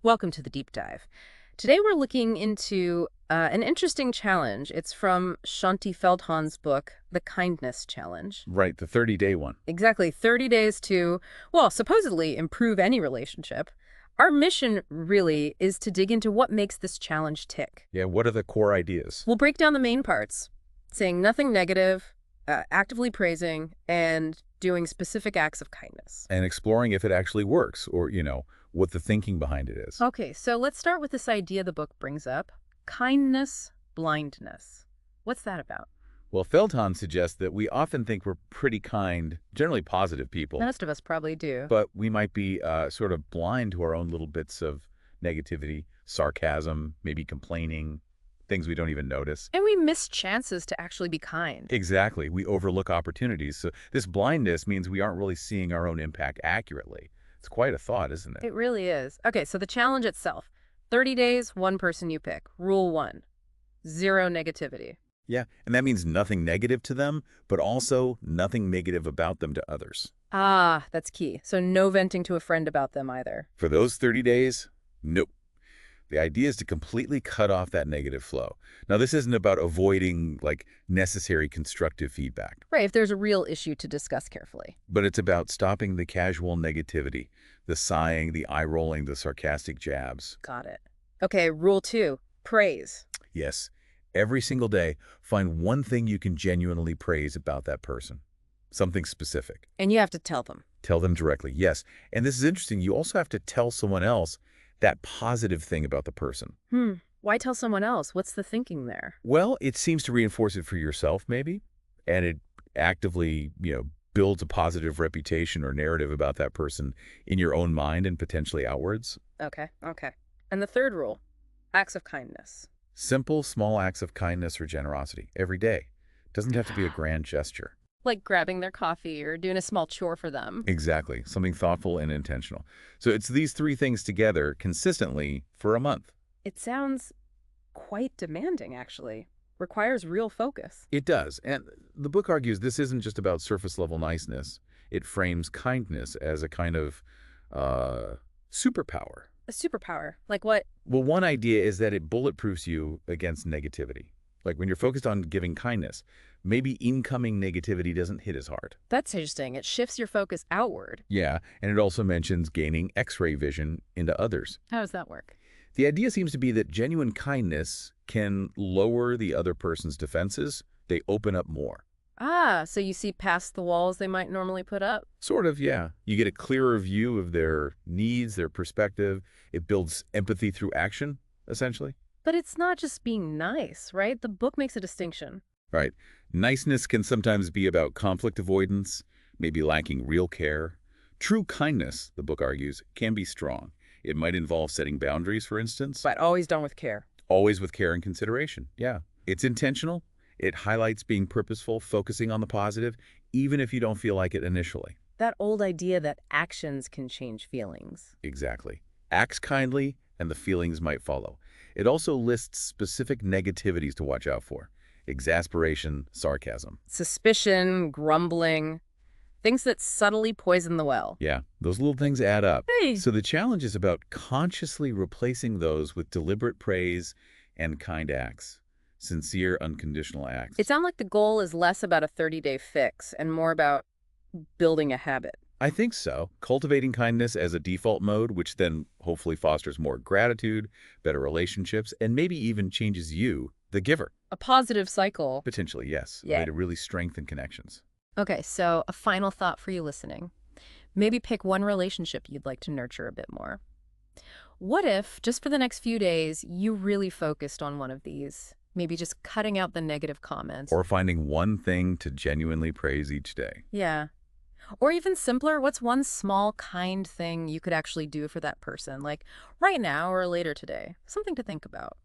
Welcome to the deep dive. Today we're looking into an interesting challenge. It's from Shaunti Feldhahn's book, The Kindness Challenge. Right, the 30-day one. Exactly, 30 days to, well, supposedly improve any relationship. Our mission really is to dig into what makes this challenge tick. Yeah, what are the core ideas? We'll break down the main parts, saying nothing negative, actively praising, and doing specific acts of kindness. And exploring if it actually works or, what the thinking behind it is. Okay, so let's start with this idea the book brings up. Kindness, blindness. What's that about? Well, Feldhahn suggests that we often think we're pretty kind, generally positive people, Most of us probably do. but we might be sort of blind to our own little bits of negativity, sarcasm, maybe complaining, things we don't even notice. And we miss chances to actually be kind. Exactly. We overlook opportunities. So this blindness means we aren't really seeing our own impact accurately. It's quite a thought, isn't it? It really is. Okay, so the challenge itself. 30 days, one person you pick. Rule 1. Zero negativity. Yeah, and that means nothing negative to them, but also nothing negative about them to others. Ah, that's key. So no venting to a friend about them either. For those 30 days, nope. The idea is to completely cut off that negative flow. Now, this isn't about avoiding, necessary constructive feedback, Right, if there's a real issue to discuss carefully. but it's about stopping the casual negativity, the sighing, the eye-rolling, the sarcastic jabs. Got it. Okay, rule 2. Praise. Yes, every single day, find one thing you can genuinely praise about that person, something specific. And you have to tell them. Tell them directly, yes. And this is interesting. You also have to tell someone else that positive thing about the person. Why tell someone else? What's the thinking there? Well, it seems to reinforce it for yourself, maybe, and it actively, builds a positive reputation or narrative about that person in your own mind and potentially outwards. Okay. And the third rule, acts of kindness. Simple, small acts of kindness or generosity every day. Doesn't have to be a grand gesture. Like grabbing their coffee or doing a small chore for them. Exactly. Something thoughtful and intentional. So it's these three things together consistently for a month. It sounds quite demanding, actually. Requires real focus. It does. And the book argues this isn't just about surface-level niceness. It frames kindness as a kind of superpower. A superpower. Like what? Well, one idea is that it bulletproofs you against negativity. Like when you're focused on giving kindness, maybe incoming negativity doesn't hit as hard. That's interesting. It shifts your focus outward. Yeah, and it also mentions gaining X-ray vision into others. How does that work? The idea seems to be that genuine kindness can lower the other person's defenses. They open up more. Ah, so you see past the walls they might normally put up. Sort of, yeah. You get a clearer view of their needs, their perspective. It builds empathy through action, essentially. But it's not just being nice, right? The book makes a distinction. Right. Niceness can sometimes be about conflict avoidance, maybe lacking real care. True kindness, the book argues, can be strong. It might involve setting boundaries, for instance. But always done with care. Always with care and consideration, yeah. It's intentional. It highlights being purposeful, focusing on the positive, even if you don't feel like it initially. That old idea that actions can change feelings. Exactly. Acts kindly, and the feelings might follow. It also lists specific negativities to watch out for. Exasperation, sarcasm. Suspicion, grumbling, things that subtly poison the well. Yeah, those little things add up. Hey. So the challenge is about consciously replacing those with deliberate praise and kind acts. Sincere, unconditional acts. It sounds like the goal is less about a 30-day fix and more about building a habit. I think so. Cultivating kindness as a default mode, which then hopefully fosters more gratitude, better relationships, and maybe even changes you, the giver. A positive cycle. Potentially, yes. Yeah. A way to really strengthen connections. Okay, so a final thought for you listening. Maybe pick one relationship you'd like to nurture a bit more. What if, just for the next few days, you really focused on one of these? Maybe just cutting out the negative comments. Or finding one thing to genuinely praise each day. Yeah. Or even simpler, what's one small, kind thing you could actually do for that person, like right now or later today? Something to think about.